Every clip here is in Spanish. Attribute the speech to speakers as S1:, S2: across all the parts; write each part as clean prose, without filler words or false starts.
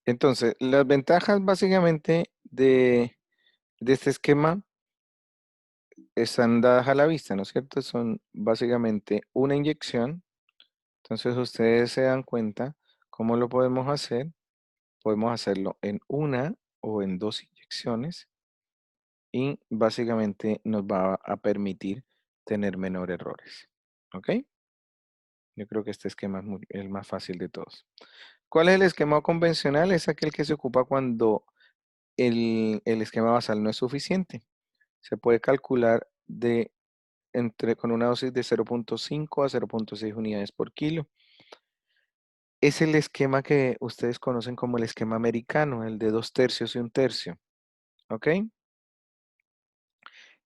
S1: Entonces, las ventajas básicamente de este esquema están dadas a la vista, ¿no es cierto? Son básicamente una inyección. Entonces, ustedes se dan cuenta cómo lo podemos hacer. Podemos hacerlo en una o en dos inyecciones y básicamente nos va a permitir tener menor errores. ¿Ok? Yo creo que este esquema es el más fácil de todos. ¿Cuál es el esquema convencional? Es aquel que se ocupa cuando el esquema basal no es suficiente. Se puede calcular con una dosis de 0.5 a 0.6 unidades por kilo. Es el esquema que ustedes conocen como el esquema americano, el de 2/3 y 1/3. ¿Ok?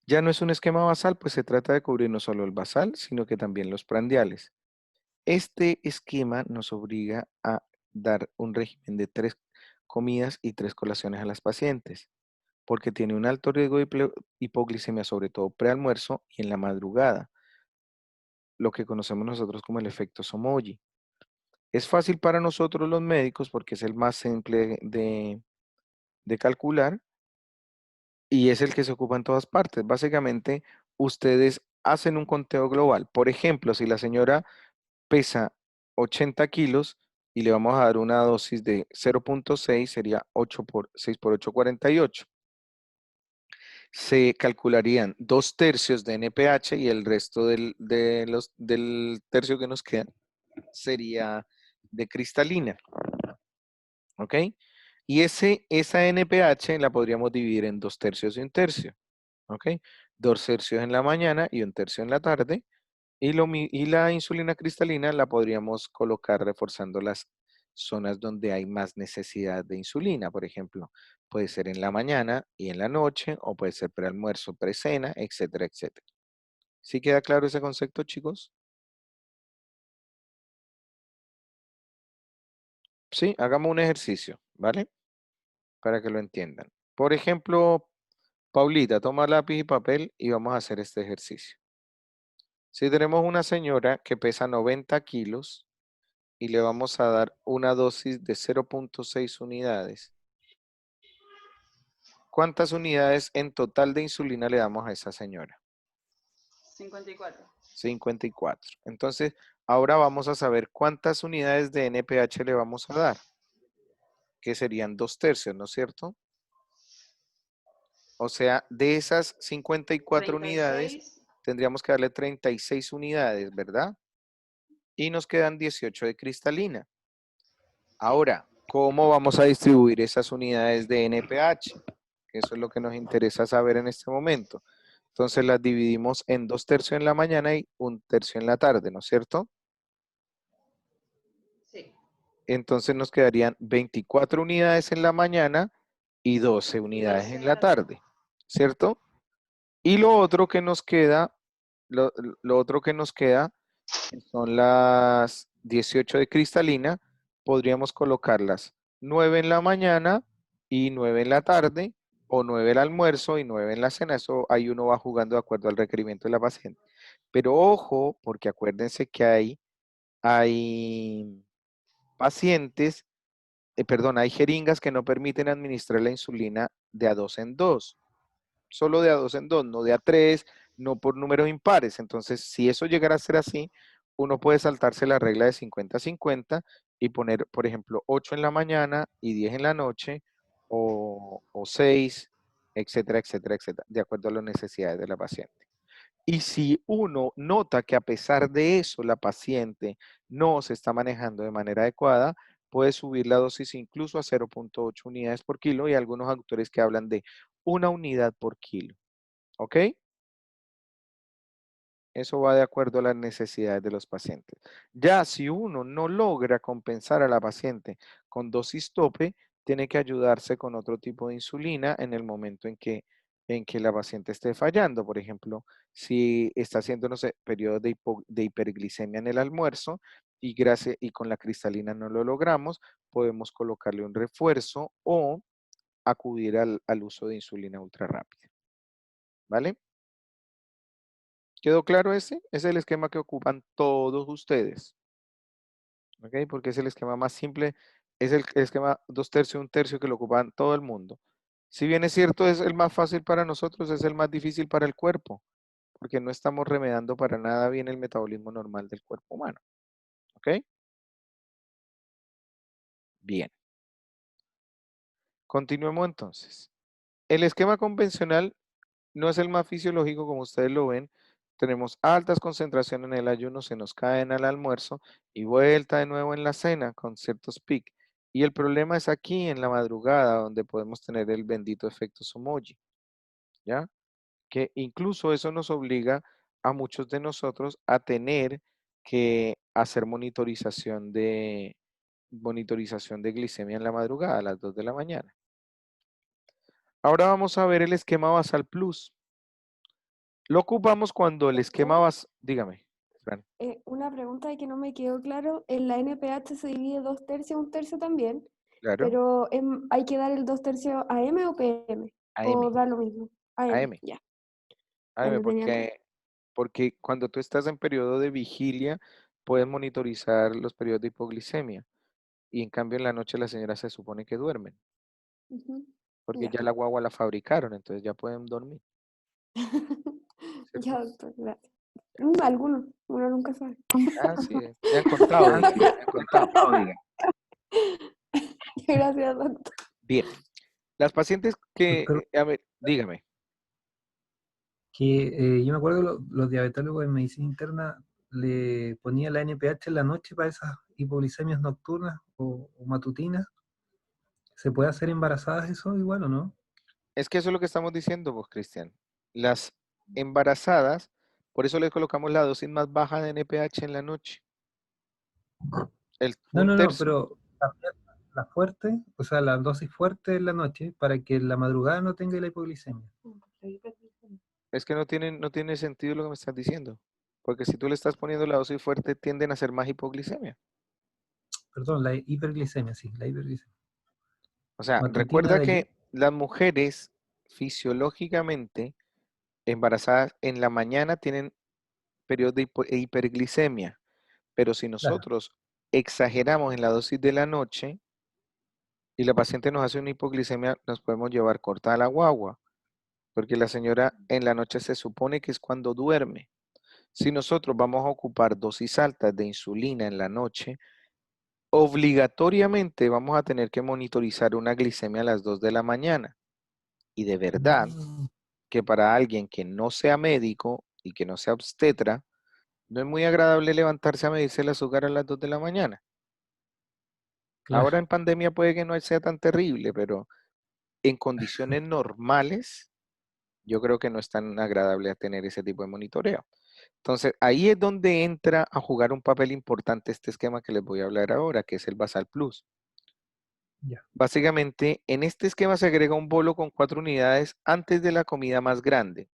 S1: Ya no es un esquema basal, pues se trata de cubrir no solo el basal, sino que también los prandiales. Este esquema nos obliga a dar un régimen de 3 comidas y 3 colaciones a las pacientes, porque tiene un alto riesgo de hipoglicemia, sobre todo prealmuerzo y en la madrugada, lo que conocemos nosotros como el efecto Somogy. Es fácil para nosotros los médicos porque es el más simple de calcular y es el que se ocupa en todas partes. Básicamente, ustedes hacen un conteo global. Por ejemplo, si la señora pesa 80 kilos y le vamos a dar una dosis de 0.6, sería 8 por 6 por 8, 48. Se calcularían 2/3 de NPH y el resto del tercio que nos queda sería de cristalina. ¿Ok? Y esa NPH la podríamos dividir en 2/3 y 1/3. ¿Ok? 2/3 en la mañana y 1/3 en la tarde. Y la insulina cristalina la podríamos colocar reforzando las zonas donde hay más necesidad de insulina. Por ejemplo, puede ser en la mañana y en la noche, o puede ser prealmuerzo, precena, etcétera, etcétera. ¿Sí queda claro ese concepto, chicos? Sí, hagamos un ejercicio, ¿vale? Para que lo entiendan. Por ejemplo, Paulita, toma lápiz y papel y vamos a hacer este ejercicio. Si tenemos una señora que pesa 90 kilos y le vamos a dar una dosis de 0.6 unidades, ¿cuántas unidades en total de insulina le damos a esa señora?
S2: 54.
S1: 54. Entonces, ahora vamos a saber cuántas unidades de NPH le vamos a dar, que serían 2/3, ¿no es cierto? O sea, de esas 54 unidades,
S2: 36.
S1: tendríamos que darle 36 unidades, ¿verdad? Y nos quedan 18 de cristalina.
S2: Sí.
S1: Ahora, ¿cómo vamos a distribuir esas unidades de NPH? Eso es lo que nos interesa saber en este momento. Entonces las dividimos en 2/3 en la mañana y 1/3 en la tarde, ¿no es cierto?
S2: Sí.
S1: Entonces nos quedarían 24 unidades en la mañana y 12
S2: Y
S1: unidades
S2: 12
S1: en
S2: en
S1: la
S2: la tarde.
S1: tarde, ¿cierto? Y lo otro que nos queda, lo otro que nos queda, que son las 18 de cristalina, podríamos colocarlas 9 en la mañana y 9 en la tarde, o 9 al almuerzo y 9 en la cena. Eso ahí uno va jugando de acuerdo al requerimiento de la paciente. Pero ojo, porque acuérdense que hay pacientes, perdón, hay jeringas que no permiten administrar la insulina de a dos en dos, solo de a dos en dos, no de a tres, no por números impares. Entonces, si eso llegara a ser así, uno puede saltarse la regla de 50-50 y poner, por ejemplo, 8 en la mañana y 10 en la noche, o 6, etcétera, etcétera, etcétera, de acuerdo a las necesidades de la paciente. Y si uno nota que a pesar de eso la paciente no se está manejando de manera adecuada, puede subir la dosis incluso a 0.8 unidades por kilo, y algunos autores que hablan de una unidad por kilo. ¿Ok? Eso va de acuerdo a las necesidades de los pacientes. Ya si uno no logra compensar a la paciente con dosis tope, tiene que ayudarse con otro tipo de insulina en el momento en que la paciente esté fallando. Por ejemplo, si está haciendo, no sé, periodos de hiperglicemia en el almuerzo y con la cristalina no lo logramos, podemos colocarle un refuerzo o acudir al uso de insulina ultra rápida. ¿Vale? ¿Quedó claro ese? Ese es el esquema que ocupan todos ustedes. ¿Ok? Porque es el esquema más simple es el esquema 2/3, 1/3 que lo ocupan todo el mundo. Si bien es cierto, es el más fácil para nosotros, es el más difícil para el cuerpo, porque no estamos remedando para nada bien el metabolismo normal del cuerpo humano. ¿Ok? Bien. Continuemos entonces. El esquema convencional no es el más fisiológico como ustedes lo ven. Tenemos altas concentraciones en el ayuno, se nos caen al almuerzo y vuelta de nuevo en la cena con ciertos picos. Y el problema es aquí en la madrugada donde podemos tener el bendito efecto Somoji, ¿ya? Que incluso eso nos obliga a muchos de nosotros a tener que hacer monitorización de glicemia en la madrugada a las 2 de la mañana. Ahora vamos a ver el esquema Basal Plus. Lo ocupamos cuando el esquema
S3: Doctor,
S1: Basal, dígame, Fran,
S3: una pregunta que no me quedó claro. En la NPH se divide 2/3, 1/3 también,
S1: claro,
S3: pero ¿hay que dar el 2/3 AM o PM? ¿O
S1: AM,
S3: da lo mismo? AM,
S1: AM,
S3: ya. Ya
S1: AM,
S3: lo tenía claro.
S1: porque cuando tú estás en periodo de vigilia, puedes monitorizar los periodos de hipoglicemia y en cambio en la noche las señoras se supone que duermen,
S3: Ujú,
S1: porque
S3: ya.
S1: ya la guagua la fabricaron, entonces ya pueden dormir, ¿cierto?
S3: Ya, doctor, gracias. Algunos, uno nunca sabe.
S1: Ah, sí, me han contado, diga, me han contado.
S3: Gracias, doctor.
S1: Bien, las pacientes que,
S4: Doctor,
S1: a ver, dígame,
S4: que yo me acuerdo los diabetólogos en medicina interna le ponían la NPH en la noche para esas hipoglicemias nocturnas o matutinas. ¿Se puede hacer embarazadas eso igual o no?
S1: es que eso es lo que estamos diciendo vos, Cristian. Las embarazadas, por eso les colocamos la dosis más baja de NPH en la noche, el
S4: No,
S1: un
S4: no, no,
S1: tercio.
S4: pero la fuerte, o sea, la dosis fuerte en la noche para que en la madrugada no tenga la hipoglicemia.
S1: Es que no tiene sentido lo que me estás diciendo. Porque si tú le estás poniendo la dosis fuerte, tienden a ser más hipoglicemia.
S4: Perdón, la hiperglicemia, sí, la hiperglicemia.
S1: O sea,
S4: Matutina
S1: recuerda
S4: de
S1: que las mujeres fisiológicamente embarazadas en la mañana tienen periodos de hiperglicemia. Pero si
S4: claro.
S1: nosotros exageramos en la dosis de la noche y la paciente nos hace una hipoglicemia, nos podemos llevar corta la guagua. Porque la señora en la noche se supone que es cuando duerme. Si nosotros vamos a ocupar dosis altas de insulina en la noche, obligatoriamente vamos a tener que monitorizar una glicemia a las 2 de la mañana. Y de verdad
S4: Mm,
S1: que para alguien que no sea médico y que no sea obstetra, no es muy agradable levantarse a medirse el azúcar a las 2 de la mañana.
S4: claro,
S1: Ahora en pandemia puede que no sea tan terrible, pero en condiciones normales, yo creo que no es tan agradable tener ese tipo de monitoreo. Entonces, ahí es donde entra a jugar un papel importante este esquema que les voy a hablar ahora, que es el Basal Plus.
S4: ya.
S1: Básicamente, en este esquema se agrega un bolo con 4 unidades antes de la comida más grande,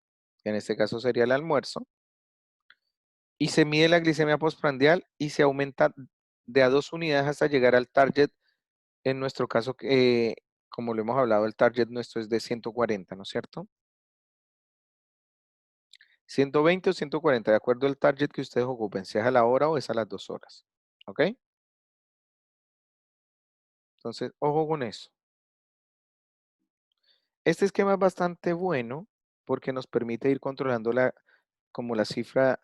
S1: que en este caso sería el almuerzo, y se mide la glicemia postprandial y se aumenta de a 2 unidades hasta llegar al target. En nuestro caso, como lo hemos hablado, el target nuestro es de 140, ¿no es cierto? 120 o 140, de acuerdo al target que ustedes ocupen, si es a la hora o es a las 2 horas. ¿Ok? Entonces, ojo con eso. Este esquema es bastante bueno porque nos permite ir controlando como la cifra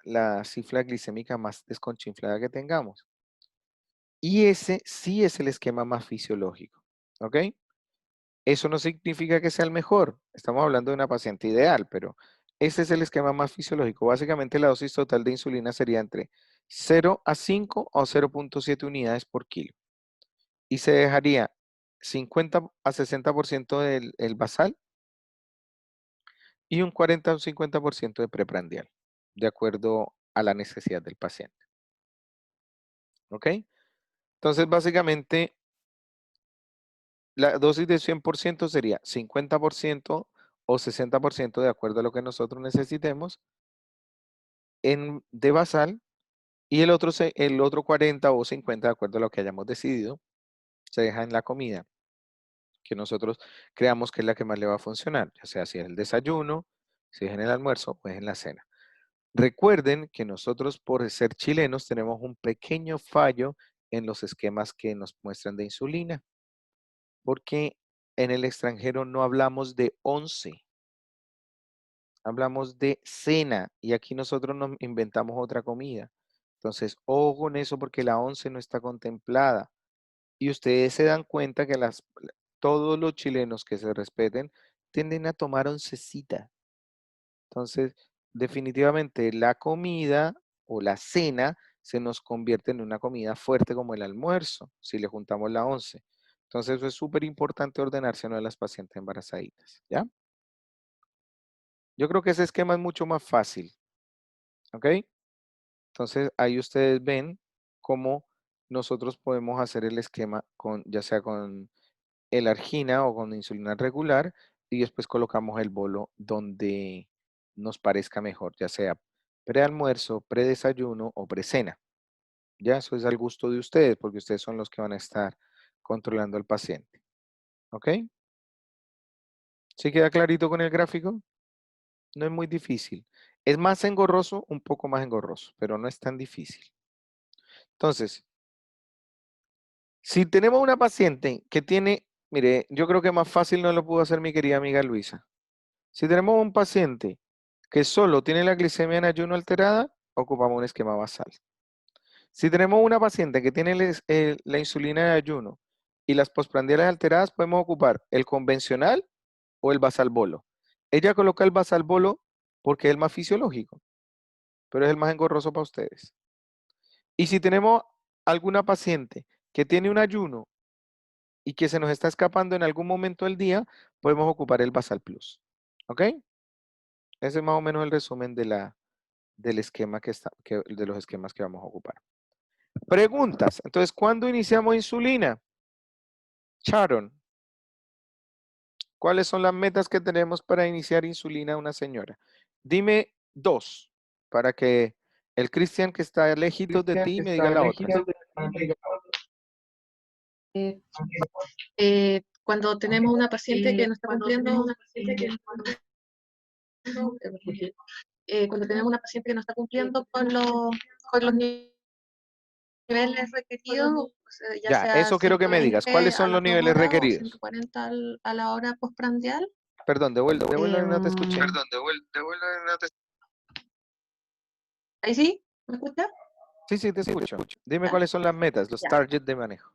S1: glicémica más desconchinflada que tengamos. Y ese sí es el esquema más fisiológico. ¿Ok? Eso no significa que sea el mejor. Estamos hablando de una paciente ideal, pero ese es el esquema más fisiológico. Básicamente la dosis total de insulina sería entre 0 a 5 o 0,7 unidades por kilo. Y se dejaría 50 a 60% del el basal y un 40 o un 50% de preprandial, de acuerdo a la necesidad del paciente. ¿Ok? Entonces, básicamente, la dosis de 100% sería 50% o 60% de acuerdo a lo que nosotros necesitemos de basal y el otro 40 o 50 de acuerdo a lo que hayamos decidido, se deja en la comida que nosotros creamos que es la que más le va a funcionar, ya sea si es el desayuno, si es en el almuerzo o es en la cena. Recuerden que nosotros por ser chilenos tenemos un pequeño fallo en los esquemas que nos muestran de insulina, porque en el extranjero no hablamos de 11, hablamos de cena y aquí nosotros nos inventamos otra comida. Entonces, ojo con eso porque la 11 no está contemplada. Y ustedes se dan cuenta que todos los chilenos que se respeten tienden a tomar oncecita. Entonces, definitivamente la comida o la cena se nos convierte en una comida fuerte como el almuerzo, si le juntamos la 11. Entonces, eso es súper importante ordenárselo a las pacientes embarazaditas, ¿ya? Yo creo que ese esquema es mucho más fácil, ¿ok? Entonces, ahí ustedes ven cómo nosotros podemos hacer el esquema ya sea con L-argina o con insulina regular y después colocamos el bolo donde nos parezca mejor, ya sea prealmuerzo, predesayuno o precena. Ya eso es al gusto de ustedes porque ustedes son los que van a estar controlando al paciente. ¿Ok? ¿Sí queda clarito con el gráfico? No es muy difícil. Es más engorroso, un poco más engorroso, pero no es tan difícil. Entonces, si tenemos una paciente que tiene, mire, yo creo que más fácil no lo pudo hacer mi querida amiga Luisa. Si tenemos un paciente que solo tiene la glicemia en ayuno alterada, ocupamos un esquema basal. Si tenemos una paciente que tiene la insulina de ayuno y las postprandiales alteradas, podemos ocupar el convencional o el basal bolo. Ella coloca el basal bolo porque es el más fisiológico, pero es el más engorroso para ustedes. Y si tenemos alguna paciente que tiene un ayuno y que se nos está escapando en algún momento del día, podemos ocupar el basal plus. ¿Ok? Ese es más o menos el resumen del esquema de los esquemas que vamos a ocupar. Preguntas. Entonces, ¿cuándo iniciamos insulina? Sharon, ¿cuáles son las metas que tenemos para iniciar insulina a una señora? Dime 2 para que el Cristian que está lejitos de ti me diga la otra.
S5: Cuando tenemos una paciente que no está cumpliendo, cuando tenemos una paciente que no está cumpliendo con los niveles requeridos, o sea,
S1: Ya,
S5: sea
S1: eso quiero que me digas. ¿Cuáles
S5: 120 a
S1: son los
S5: las 2
S1: niveles
S5: horas o
S1: requeridos?
S5: 140 a la hora postprandial.
S1: Perdón, devuelve, no te escuché.
S5: Perdón, ¿ahí sí? ¿Me escucha?
S1: Sí, te escucho. Dime
S5: ¿Ya?
S1: cuáles son las metas, los
S5: Ya.
S1: targets de manejo.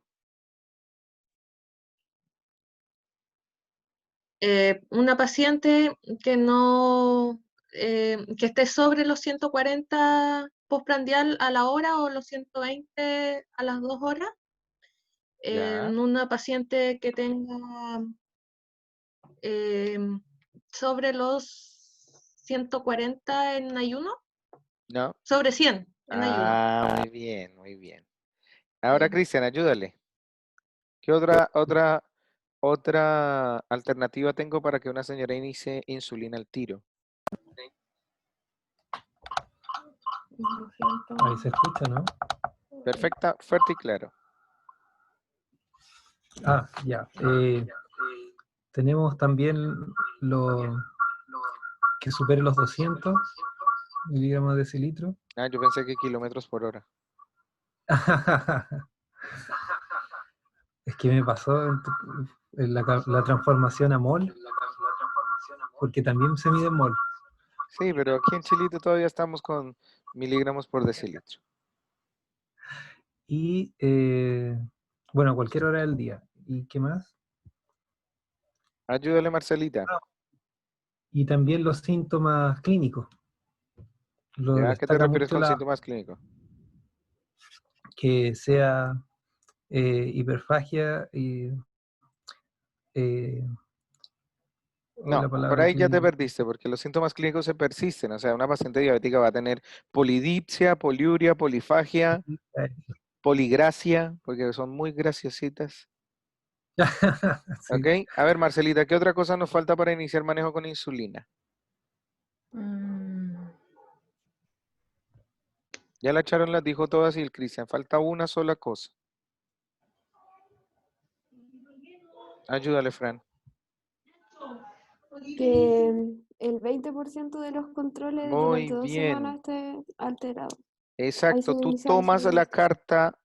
S5: Una paciente que no que esté sobre los 140 postprandial a la hora o los 120 a las 2 horas.
S1: Ya.
S5: Una paciente que tenga sobre los 140 en ayuno,
S1: No.
S5: sobre 100 en ayuno.
S1: Ah, muy bien, muy bien. Ahora,
S5: Sí.
S1: Cristian, ayúdale. ¿Qué otra alternativa tengo para que una señora inicie insulina al tiro?
S4: Ahí se escucha, ¿no?
S1: Perfecta, fuerte y claro.
S4: Ah, ya. Tenemos también lo que supere los 200 miligramos de decilitro.
S1: Ah, yo pensé que kilómetros por hora.
S4: Es que me pasó en la transformación a mol, porque también se mide en mol.
S1: Sí, pero aquí en Chilito todavía estamos con miligramos por decilitro.
S4: Y, bueno, a cualquier hora del día. ¿Y qué más?
S1: Ayúdale, Marcelita.
S4: Y también los síntomas clínicos. Lo
S1: ¿A qué te
S4: destaca
S1: refieres
S4: mucho
S1: con síntomas clínicos?
S4: que sea hiperfagia y
S1: No,
S4: la
S1: por
S4: palabra
S1: ahí ya te
S4: clínica.
S1: perdiste, porque los síntomas clínicos se persisten. O sea, una paciente diabética va a tener polidipsia, poliuria, polifagia, poligracia, porque son muy graciositas.
S4: Sí.
S1: ¿Ok? A ver, Marcelita, ¿qué otra cosa nos falta para iniciar manejo con insulina? Ya la Sharon las dijo todas y el Cristian. Falta una sola cosa. Ayúdale, Fran.
S3: Que el 20% de los controles
S1: Muy
S3: durante 2
S1: bien.
S3: semanas esté alterado. Ahí se
S1: Exacto. Tú
S3: inicia la
S1: tomas la
S3: insulina.
S1: carta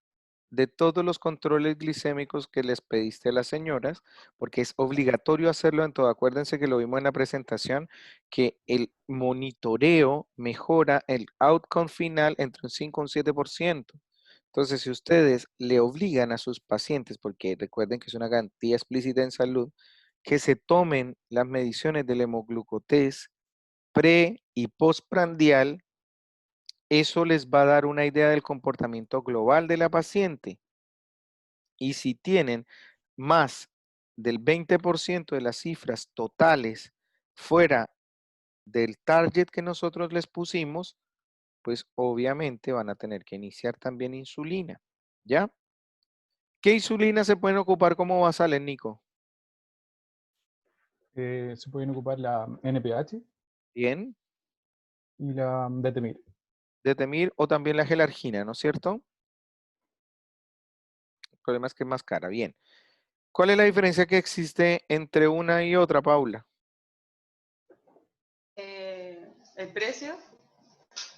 S1: de todos los controles glicémicos que les pediste a las señoras, porque es obligatorio hacerlo en todo. Acuérdense que lo vimos en la presentación, que el monitoreo mejora el outcome final entre un 5 y un 7%. Entonces, si ustedes le obligan a sus pacientes, porque recuerden que es una garantía explícita en salud, que se tomen las mediciones del hemoglucotés pre y postprandial, eso les va a dar una idea del comportamiento global de la paciente. Y si tienen más del 20% de las cifras totales fuera del target que nosotros les pusimos, pues obviamente van a tener que iniciar también insulina, ¿ya? ¿Qué insulina se pueden ocupar como basales, Nico?
S6: Se pueden ocupar la NPH
S1: Bien,
S6: y la Detemir.
S1: Detemir o también la gelargina, ¿no es cierto? El problema es que es más cara, bien. ¿Cuál es la diferencia que existe entre una y otra, Paula?
S2: El precio.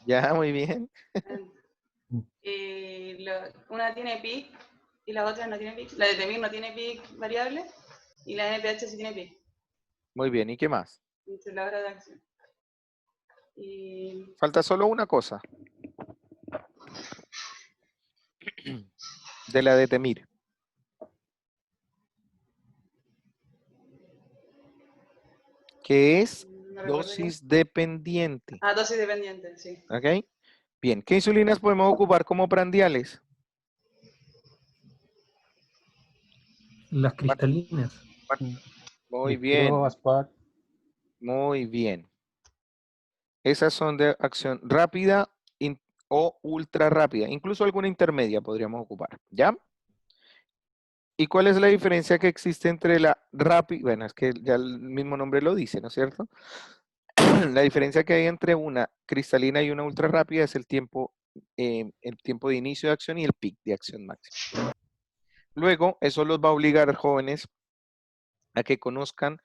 S1: Ya, muy bien.
S2: Una tiene PIC y la otra no tiene PIC. La de Temir no tiene PIC variable y la NPH sí tiene PIC.
S1: Muy bien, ¿y qué más?
S2: Entre la hora de acción. Y
S1: Falta solo una cosa. De la Detemir. Que es
S2: no recuerdo
S1: dosis dependiente.
S2: qué. Dosis dependiente, sí.
S1: ¿Ok? Bien, ¿qué insulinas podemos ocupar como prandiales?
S4: Las cristalinas.
S1: Muy bien,
S6: Aspar.
S1: muy bien. Esas son de acción rápida o ultra rápida. Incluso alguna intermedia podríamos ocupar, ¿ya? ¿Y cuál es la diferencia que existe entre la rápida? Bueno, es que ya el mismo nombre lo dice, ¿no es cierto? La diferencia que hay entre una cristalina y una ultra rápida es el tiempo de inicio de acción y el pic de acción máxima. Luego, eso los va a obligar, jóvenes, a que conozcan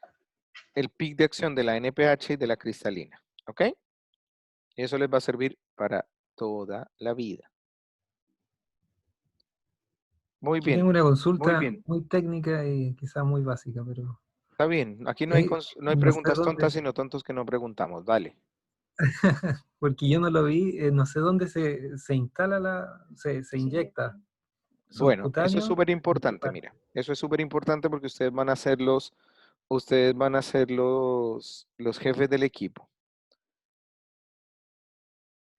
S1: el pic de acción de la NPH y de la cristalina, ¿ok? Y eso les va a servir para toda la vida. Muy
S4: Yo tengo
S1: bien,
S4: una
S1: muy
S4: consulta
S1: bien.
S4: muy técnica y quizás muy básica, pero
S1: Está bien, aquí no hay
S4: no sé
S1: preguntas
S4: dónde,
S1: tontas, sino tontos que no preguntamos. Dale.
S4: porque yo no lo vi, no sé dónde se instala se inyecta.
S1: Bueno, eso es
S4: Subcutáneo.
S1: súper
S4: ¿En qué
S1: importante,
S4: parte?
S1: mira. Eso es súper importante porque ustedes van a ser los jefes del equipo.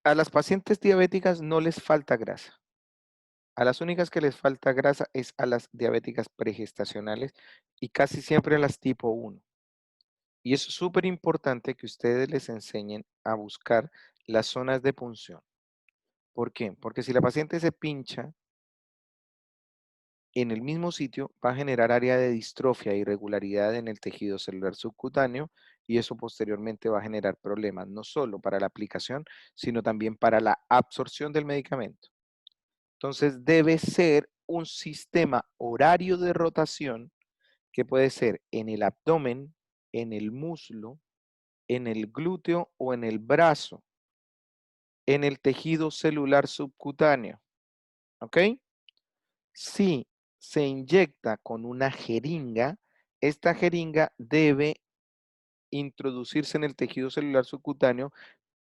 S1: A las pacientes diabéticas no les falta grasa. A las únicas que les falta grasa es a las diabéticas pregestacionales y casi siempre a las tipo 1. Y es súper importante que ustedes les enseñen a buscar las zonas de punción. ¿Por qué? Porque si la paciente se pincha en el mismo sitio, va a generar área de distrofia e irregularidad en el tejido celular subcutáneo y eso posteriormente va a generar problemas, no solo para la aplicación, sino también para la absorción del medicamento. Entonces debe ser un sistema horario de rotación que puede ser en el abdomen, en el muslo, en el glúteo o en el brazo, en el tejido celular subcutáneo. ¿Ok? Si se inyecta con una jeringa, esta jeringa debe introducirse en el tejido celular subcutáneo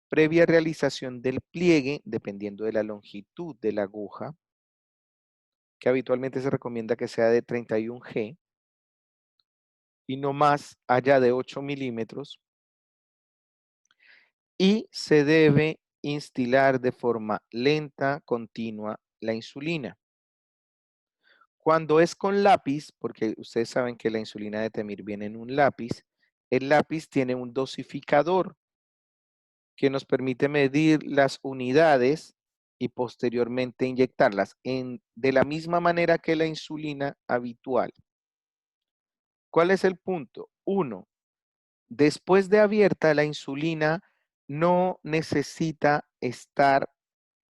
S1: previa realización del pliegue, dependiendo de la longitud de la aguja, que habitualmente se recomienda que sea de 31 G y no más allá de 8 milímetros, y se debe instilar de forma lenta, continua, la insulina. Cuando es con lápiz, porque ustedes saben que la insulina de Temir viene en un lápiz, el lápiz tiene un dosificador que nos permite medir las unidades y posteriormente inyectarlas de la misma manera que la insulina habitual. ¿Cuál es el punto? 1. Después de abierta, la insulina no necesita estar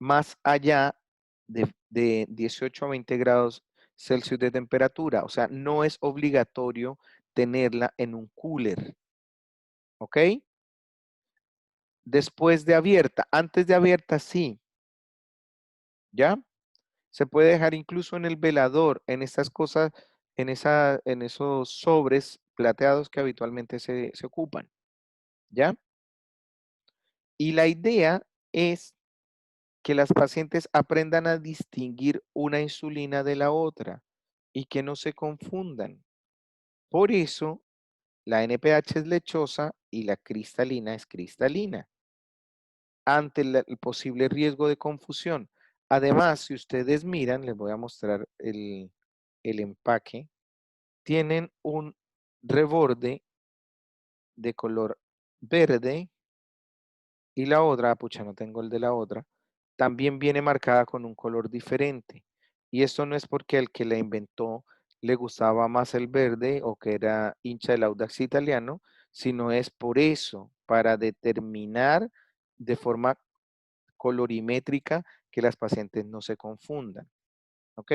S1: más allá de 18 a 20 grados Celsius de temperatura. O sea, no es obligatorio tenerla en un cooler. ¿Ok? Después de abierta. Antes de abierta, sí. ¿Ya? Se puede dejar incluso en el velador, en estas cosas, en esos sobres plateados que habitualmente se ocupan, ¿ya? Y la idea es que las pacientes aprendan a distinguir una insulina de la otra y que no se confundan. Por eso, la NPH es lechosa y la cristalina es cristalina, ante el posible riesgo de confusión. Además, si ustedes miran, les voy a mostrar el empaque, tienen un reborde de color verde y la otra, pucha, no tengo el de la otra, también viene marcada con un color diferente. Y esto no es porque al que la inventó le gustaba más el verde o que era hincha del Audax Italiano, sino es por eso, para determinar de forma colorimétrica que las pacientes no se confundan. ¿Ok?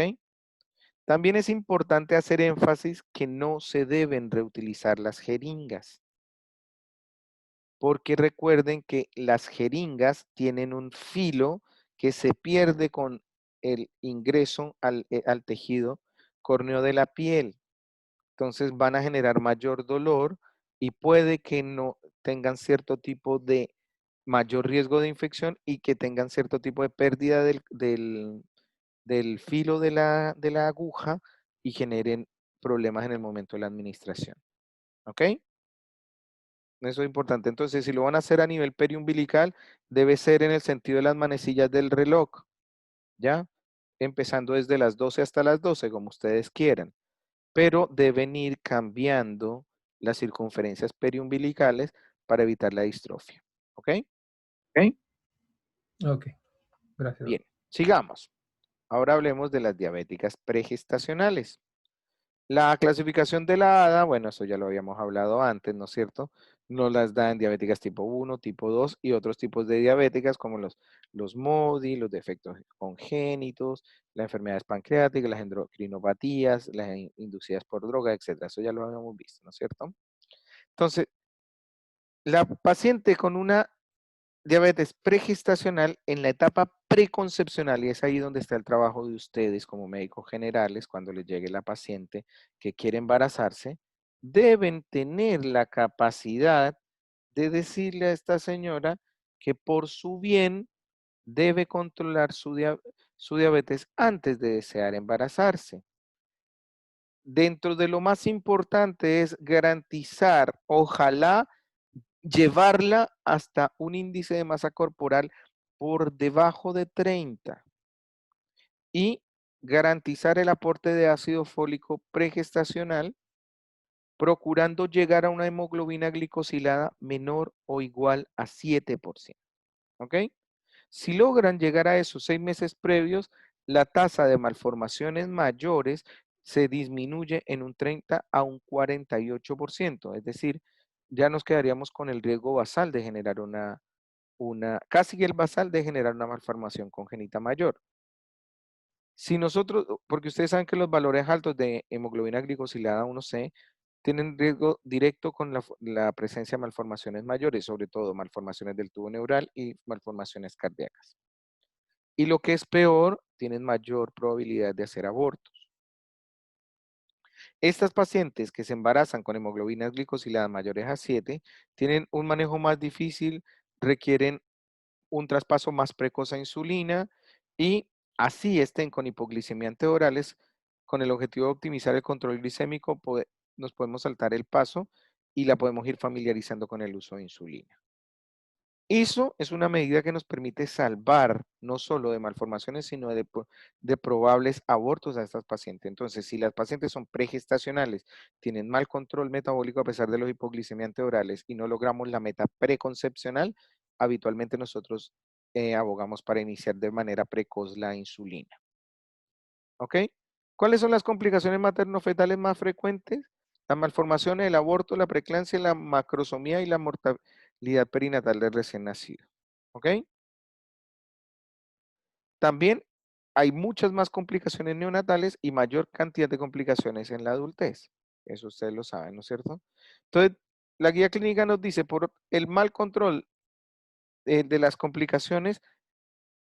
S1: También es importante hacer énfasis que no se deben reutilizar las jeringas, porque recuerden que las jeringas tienen un filo que se pierde con el ingreso al tejido córneo de la piel. Entonces van a generar mayor dolor y puede que no tengan cierto tipo de mayor riesgo de infección y que tengan cierto tipo de pérdida del filo de la aguja y generen problemas en el momento de la administración. ¿Ok? Eso es importante. Entonces, si lo van a hacer a nivel periumbilical, debe ser en el sentido de las manecillas del reloj, ¿ya? Empezando desde las 12 hasta las 12, como ustedes quieran. Pero deben ir cambiando las circunferencias periumbilicales para evitar la distrofia. ¿Ok? ¿Ok?
S4: Ok, gracias.
S1: Bien, sigamos. Ahora hablemos de las diabéticas pregestacionales. La clasificación de la ADA, bueno, eso ya lo habíamos hablado antes, ¿no es cierto? Nos las da en diabéticas tipo 1, tipo 2 y otros tipos de diabéticas como los MODY, los defectos congénitos, las enfermedades pancreáticas, las endocrinopatías, las inducidas por droga, etc. Eso ya lo habíamos visto, ¿no es cierto? Entonces, la paciente con una diabetes pregestacional en la etapa preconcepcional, y es ahí donde está el trabajo de ustedes como médicos generales, cuando les llegue la paciente que quiere embarazarse, deben tener la capacidad de decirle a esta señora que por su bien debe controlar su diabetes antes de desear embarazarse. Dentro de lo más importante es garantizar, ojalá, llevarla hasta un índice de masa corporal por debajo de 30 y garantizar el aporte de ácido fólico pregestacional, procurando llegar a una hemoglobina glicosilada menor o igual a 7%. ¿Ok? Si logran llegar a esos 6 meses previos, la tasa de malformaciones mayores se disminuye en un 30 a un 48%, es decir, ya nos quedaríamos con el riesgo basal de generar casi el basal de generar una malformación congénita mayor. Si nosotros, porque ustedes saben que los valores altos de hemoglobina glicosilada 1C tienen riesgo directo con la presencia de malformaciones mayores, sobre todo malformaciones del tubo neural y malformaciones cardíacas. Y lo que es peor, tienen mayor probabilidad de hacer abortos. Estas pacientes que se embarazan con hemoglobinas glicosiladas mayores a 7 tienen un manejo más difícil, requieren un traspaso más precoz a insulina y así estén con hipoglicemia anteorales, con el objetivo de optimizar el control glicémico, nos podemos saltar el paso y la podemos ir familiarizando con el uso de insulina. Eso es una medida que nos permite salvar no solo de malformaciones, sino de probables abortos a estas pacientes. Entonces, si las pacientes son pregestacionales, tienen mal control metabólico a pesar de los hipoglicemiantes anteorales y no logramos la meta preconcepcional, habitualmente nosotros abogamos para iniciar de manera precoz la insulina. ¿Ok? ¿Cuáles son las complicaciones materno-fetales más frecuentes? La malformación, el aborto, la preeclampsia, la macrosomía y la mortalidad perinatal del recién nacido. ¿Ok? También hay muchas más complicaciones neonatales y mayor cantidad de complicaciones en la adultez. Eso ustedes lo saben, ¿no es cierto? Entonces, la guía clínica nos dice, por el mal control de las complicaciones,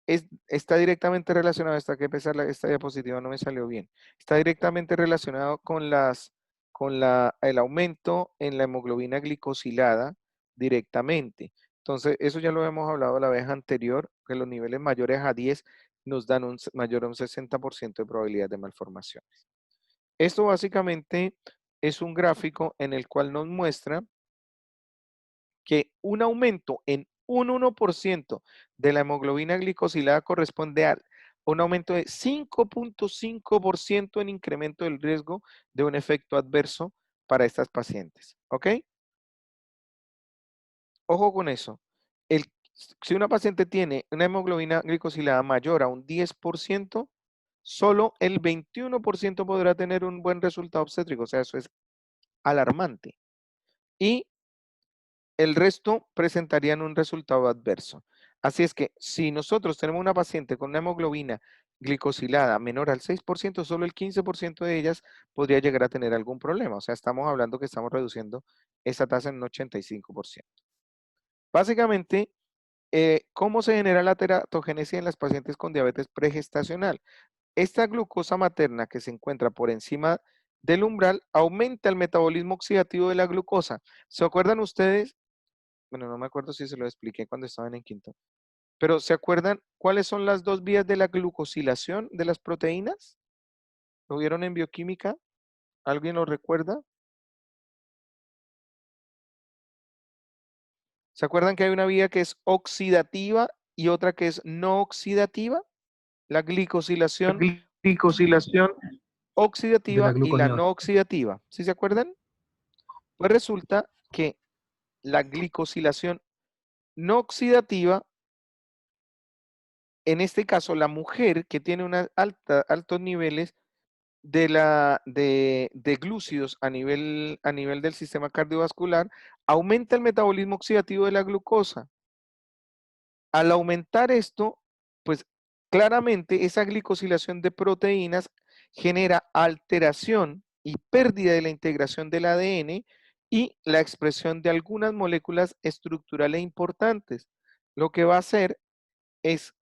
S1: está directamente relacionado, hasta que pesar esta diapositiva no me salió bien, está directamente relacionado con el aumento en la hemoglobina glicosilada directamente. Entonces, eso ya lo hemos hablado la vez anterior, que los niveles mayores a 10 nos dan mayor a un 60% de probabilidad de malformaciones. Esto básicamente es un gráfico en el cual nos muestra que un aumento en un 1% de la hemoglobina glicosilada corresponde a un aumento de 5.5% en incremento del riesgo de un efecto adverso para estas pacientes. ¿Ok? Ojo con eso. Si una paciente tiene una hemoglobina glicosilada mayor a un 10%, solo el 21% podrá tener un buen resultado obstétrico. O sea, eso es alarmante. Y el resto presentarían un resultado adverso. Así es que si nosotros tenemos una paciente con una hemoglobina glicosilada menor al 6%, solo el 15% de ellas podría llegar a tener algún problema. O sea, estamos hablando que estamos reduciendo esa tasa en un 85%. Básicamente, ¿cómo se genera la teratogénesis en las pacientes con diabetes pregestacional? Esta glucosa materna que se encuentra por encima del umbral aumenta el metabolismo oxidativo de la glucosa. ¿Se acuerdan ustedes? Bueno, no me acuerdo si se lo expliqué cuando estaban en quinto. Pero ¿se acuerdan cuáles son las dos vías de la glucosilación de las proteínas? ¿Lo vieron en bioquímica? ¿Alguien lo recuerda? ¿Se acuerdan que hay una vía que es oxidativa y otra que es no oxidativa? La glicosilación
S4: De
S1: oxidativa
S4: la
S1: y la
S4: gluconeosis.
S1: no oxidativa. ¿Sí se acuerdan? Pues resulta que la glicosilación no oxidativa, en este caso la mujer que tiene altos niveles de glúcidos a nivel del sistema cardiovascular, aumenta el metabolismo oxidativo de la glucosa. Al aumentar esto, pues claramente esa glicosilación de proteínas genera alteración y pérdida de la integración del ADN y la expresión de algunas moléculas estructurales importantes. Lo que va a hacer es,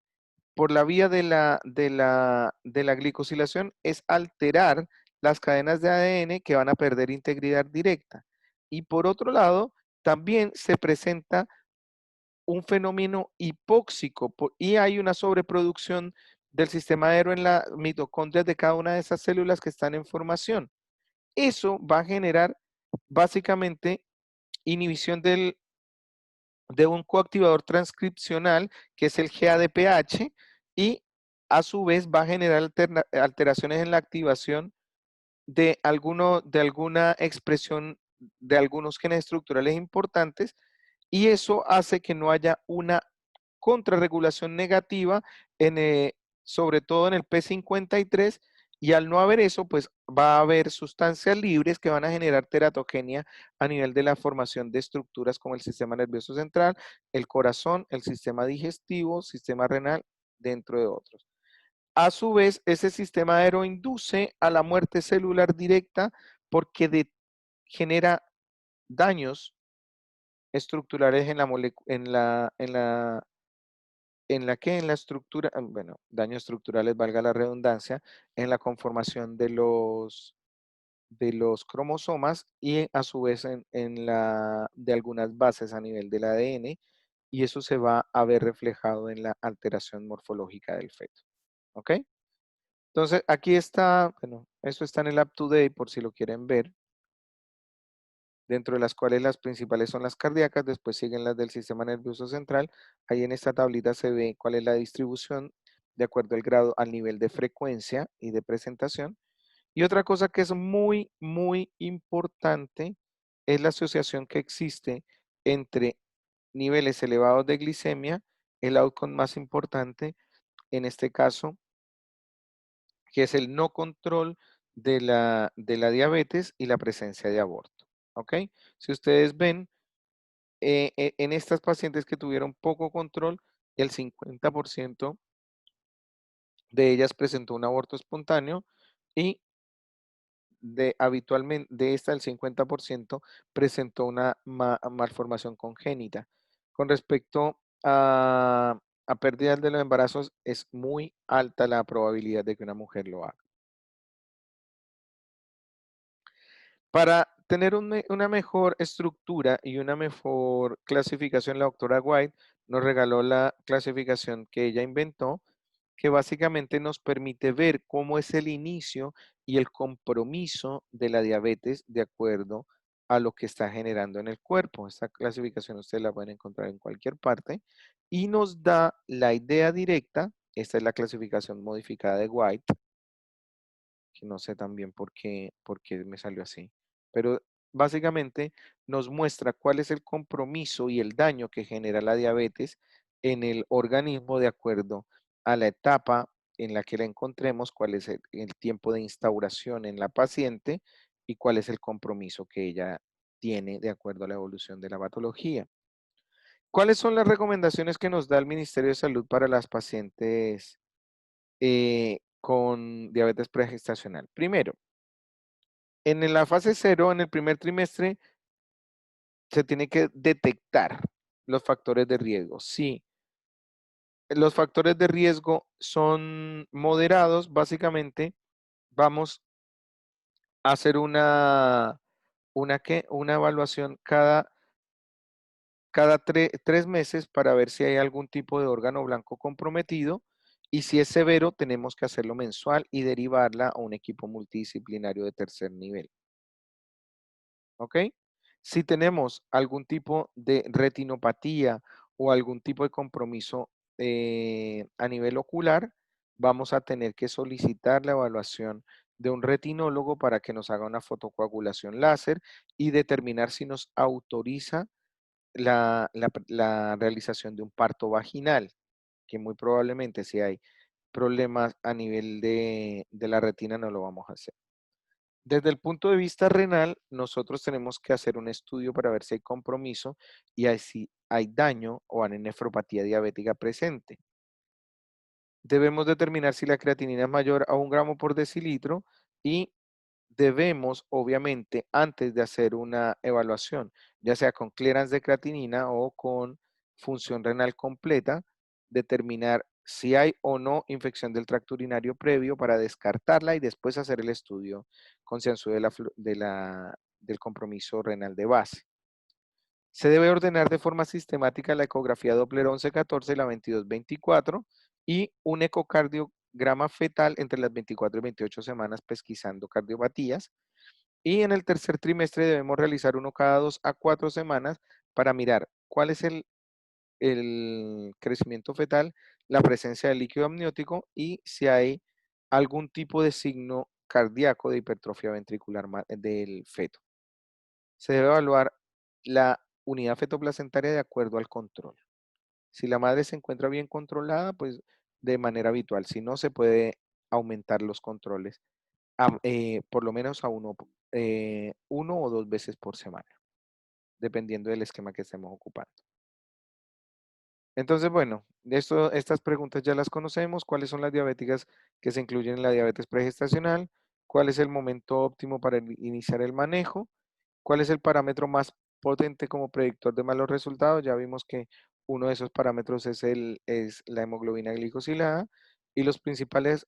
S1: por la vía de la glicosilación, es alterar las cadenas de ADN que van a perder integridad directa. Y por otro lado, también se presenta un fenómeno hipóxico y hay una sobreproducción del sistema aéreo en las mitocondrias de cada una de esas células que están en formación. Eso va a generar básicamente inhibición de un coactivador transcripcional que es el GADPH y a su vez va a generar alteraciones en la activación de alguna expresión de algunos genes estructurales importantes, y eso hace que no haya una contrarregulación negativa, sobre todo en el P53, y al no haber eso, pues va a haber sustancias libres que van a generar teratogenia a nivel de la formación de estructuras como el sistema nervioso central, el corazón, el sistema digestivo, sistema renal, dentro de otros. A su vez, ese sistema aeroinduce a la muerte celular directa porque genera daños estructurales en la estructura, bueno, daños estructurales, valga la redundancia, en la conformación de los cromosomas y a su vez de algunas bases a nivel del ADN, y eso se va a ver reflejado en la alteración morfológica del feto. ¿Ok? Entonces, aquí está, bueno, esto está en el Up to Date por si lo quieren ver, dentro de las cuales las principales son las cardíacas, después siguen las del sistema nervioso central. Ahí en esta tablita se ve cuál es la distribución de acuerdo al grado, al nivel de frecuencia y de presentación. Y otra cosa que es muy, muy importante es la asociación que existe entre niveles elevados de glicemia, el outcome más importante, en este caso, que es el no control de la diabetes y la presencia de aborto. ¿Ok? Si ustedes ven, en estas pacientes que tuvieron poco control, el 50% de ellas presentó un aborto espontáneo y habitualmente de esta el 50% presentó una malformación congénita. Con respecto a a pérdidas de los embarazos, es muy alta la probabilidad de que una mujer lo haga. Para tener una mejor estructura y una mejor clasificación, la doctora White nos regaló la clasificación que ella inventó, que básicamente nos permite ver cómo es el inicio y el compromiso de la diabetes de acuerdo a lo que está generando en el cuerpo. Esta clasificación ustedes la pueden encontrar en cualquier parte y nos da la idea directa. Esta es la clasificación modificada de White, que no sé también por qué me salió así, pero básicamente nos muestra cuál es el compromiso y el daño que genera la diabetes en el organismo de acuerdo a la etapa en la que la encontremos, cuál es el tiempo de instauración en la paciente y cuál es el compromiso que ella tiene de acuerdo a la evolución de la patología. ¿Cuáles son las recomendaciones que nos da el Ministerio de Salud para las pacientes con diabetes pregestacional? Primero, en la fase 0, en el primer trimestre, se tiene que detectar los factores de riesgo. Si los factores de riesgo son moderados, básicamente vamos a hacer una evaluación cada 3 meses para ver si hay algún tipo de órgano blanco comprometido, y si es severo tenemos que hacerlo mensual y derivarla a un equipo multidisciplinario de tercer nivel. ¿Ok? Si tenemos algún tipo de retinopatía o algún tipo de compromiso a nivel ocular, vamos a tener que solicitar la evaluación de un retinólogo para que nos haga una fotocoagulación láser y determinar si nos autoriza la realización de un parto vaginal, que muy probablemente si hay problemas a nivel de la retina no lo vamos a hacer. Desde el punto de vista renal, nosotros tenemos que hacer un estudio para ver si hay compromiso y si hay daño o hay nefropatía diabética presente. Debemos determinar si la creatinina es mayor a 1 gramo por decilitro y debemos, obviamente, antes de hacer una evaluación, ya sea con clearance de creatinina o con función renal completa, determinar si hay o no infección del tracto urinario previo para descartarla y después hacer el estudio concienzudo del compromiso renal de base. Se debe ordenar de forma sistemática la ecografía Doppler 11-14 y la 22-24 y un ecocardiograma fetal entre las 24 y 28 semanas pesquisando cardiopatías. Y en el tercer trimestre debemos realizar uno cada 2 a 4 semanas para mirar cuál es el crecimiento fetal, la presencia de líquido amniótico y si hay algún tipo de signo cardíaco de hipertrofia ventricular del feto. Se debe evaluar la unidad fetoplacentaria de acuerdo al control. Si la madre se encuentra bien controlada, pues de manera habitual. Si no, se puede aumentar los controles por lo menos a 1 o 2 veces por semana, dependiendo del esquema que estemos ocupando. Entonces, bueno, estas preguntas ya las conocemos. ¿Cuáles son las diabéticas que se incluyen en la diabetes pregestacional? ¿Cuál es el momento óptimo para iniciar el manejo? ¿Cuál es el parámetro más potente como predictor de malos resultados? Ya vimos que uno de esos parámetros es la hemoglobina glicosilada. Y los principales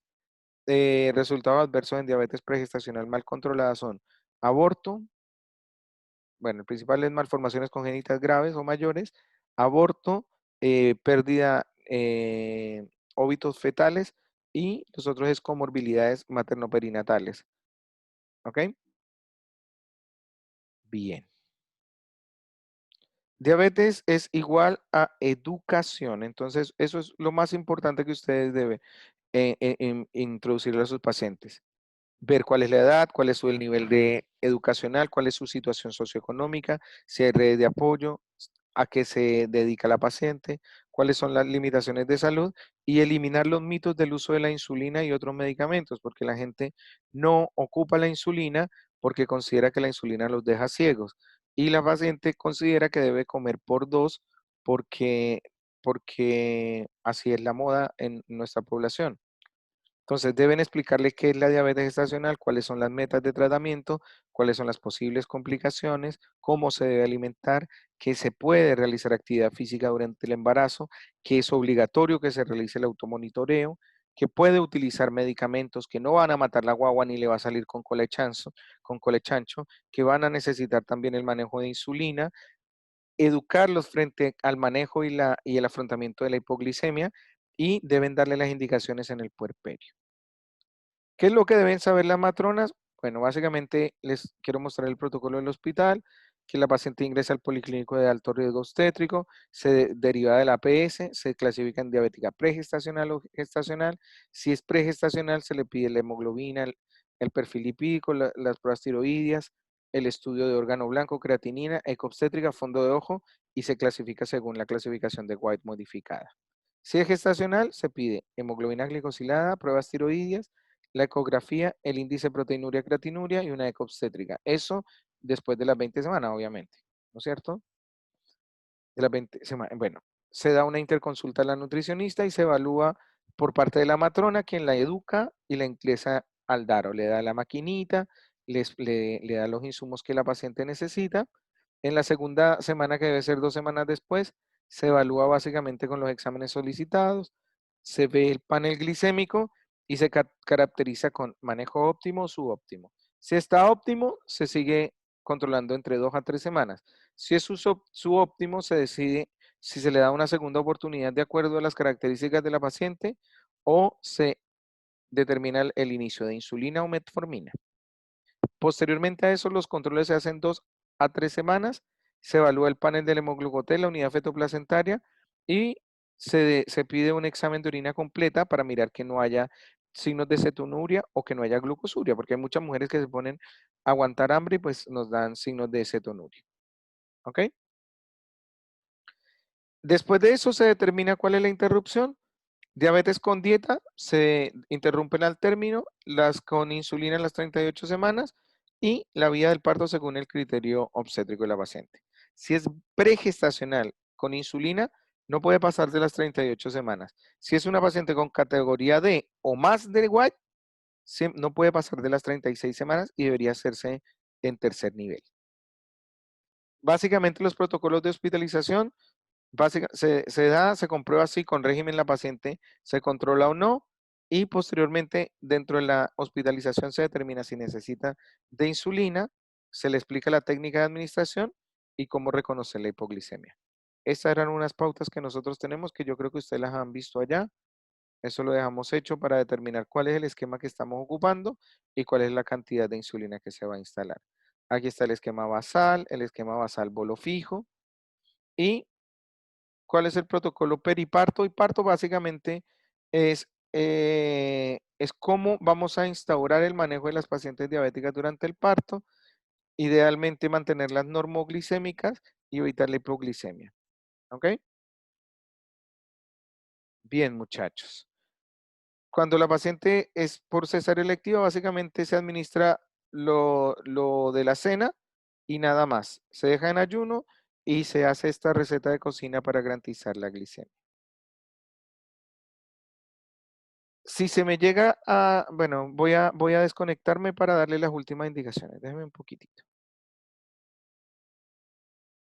S1: resultados adversos en diabetes pregestacional mal controlada son aborto, bueno, el principal es malformaciones congénitas graves o mayores, aborto, pérdida, óbitos fetales y los otros es comorbilidades materno-perinatales. ¿Ok? Bien. Diabetes es igual a educación, entonces eso es lo más importante que ustedes deben introducirle a sus pacientes. Ver cuál es la edad, cuál es el nivel educacional, cuál es su situación socioeconómica, si hay redes de apoyo, a qué se dedica la paciente, cuáles son las limitaciones de salud y eliminar los mitos del uso de la insulina y otros medicamentos, porque la gente no ocupa la insulina porque considera que la insulina los deja ciegos y la paciente considera que debe comer por 2 porque así es la moda en nuestra población. Entonces deben explicarle qué es la diabetes gestacional, cuáles son las metas de tratamiento, cuáles son las posibles complicaciones, cómo se debe alimentar, que se puede realizar actividad física durante el embarazo, que es obligatorio que se realice el automonitoreo, que puede utilizar medicamentos que no van a matar la guagua ni le va a salir con colechancho, que van a necesitar también el manejo de insulina, educarlos frente al manejo y el afrontamiento de la hipoglicemia y deben darle las indicaciones en el puerperio. ¿Qué es lo que deben saber las matronas? Bueno, básicamente les quiero mostrar el protocolo del hospital, que la paciente ingresa al policlínico de alto riesgo obstétrico, se deriva de la APS, se clasifica en diabética pregestacional o gestacional. Si es pregestacional, se le pide la hemoglobina, el perfil lipídico, las pruebas tiroideas, el estudio de órgano blanco, creatinina, ecoobstétrica, fondo de ojo, y se clasifica según la clasificación de White modificada. Si es gestacional, se pide hemoglobina glicosilada, pruebas tiroideas, la ecografía, el índice proteinuria creatinuria y una eco obstétrica. Eso después de las 20 semanas, obviamente, ¿no es cierto? De las 20 semanas. Bueno, se da una interconsulta a la nutricionista y se evalúa por parte de la matrona, quien la educa y la ingresa al DARO. Le da la maquinita, le da los insumos que la paciente necesita. En la segunda semana, que debe ser 2 semanas después, se evalúa básicamente con los exámenes solicitados, se ve el panel glicémico y se caracteriza con manejo óptimo o subóptimo. Si está óptimo, se sigue controlando entre 2 a 3 semanas. Si es subóptimo, se decide si se le da una segunda oportunidad de acuerdo a las características de la paciente o se determina el inicio de insulina o metformina. Posteriormente a eso, los controles se hacen 2 a 3 semanas, se evalúa el panel del hemoglucotel, la unidad fetoplacentaria y se pide un examen de orina completa para mirar que no haya signos de cetonuria o que no haya glucosuria, porque hay muchas mujeres que se ponen a aguantar hambre y pues nos dan signos de cetonuria. ¿Ok? Después de eso se determina cuál es la interrupción. Diabetes con dieta se interrumpen al término, las con insulina en las 38 semanas y la vía del parto según el criterio obstétrico de la paciente. Si es pregestacional con insulina, no puede pasar de las 38 semanas. Si es una paciente con categoría D o más de White, no puede pasar de las 36 semanas y debería hacerse en tercer nivel. Básicamente los protocolos de hospitalización se comprueba si con régimen la paciente se controla o no y posteriormente dentro de la hospitalización se determina si necesita de insulina, se le explica la técnica de administración y cómo reconocer la hipoglicemia. Estas eran unas pautas que nosotros tenemos que yo creo que ustedes las han visto allá. Eso lo dejamos hecho para determinar cuál es el esquema que estamos ocupando y cuál es la cantidad de insulina que se va a instalar. Aquí está el esquema basal bolo fijo y cuál es el protocolo periparto y parto básicamente es cómo vamos a instaurar el manejo de las pacientes diabéticas durante el parto, idealmente mantener las normoglicémicas y evitar la hipoglicemia. ¿Ok? Bien, muchachos. Cuando la paciente es por cesárea electiva, básicamente se administra lo de la cena y nada más. Se deja en ayuno y se hace esta receta de cocina para garantizar la glicemia. Si se me llega a, bueno, voy a desconectarme para darle las últimas indicaciones. Déjeme un poquitito.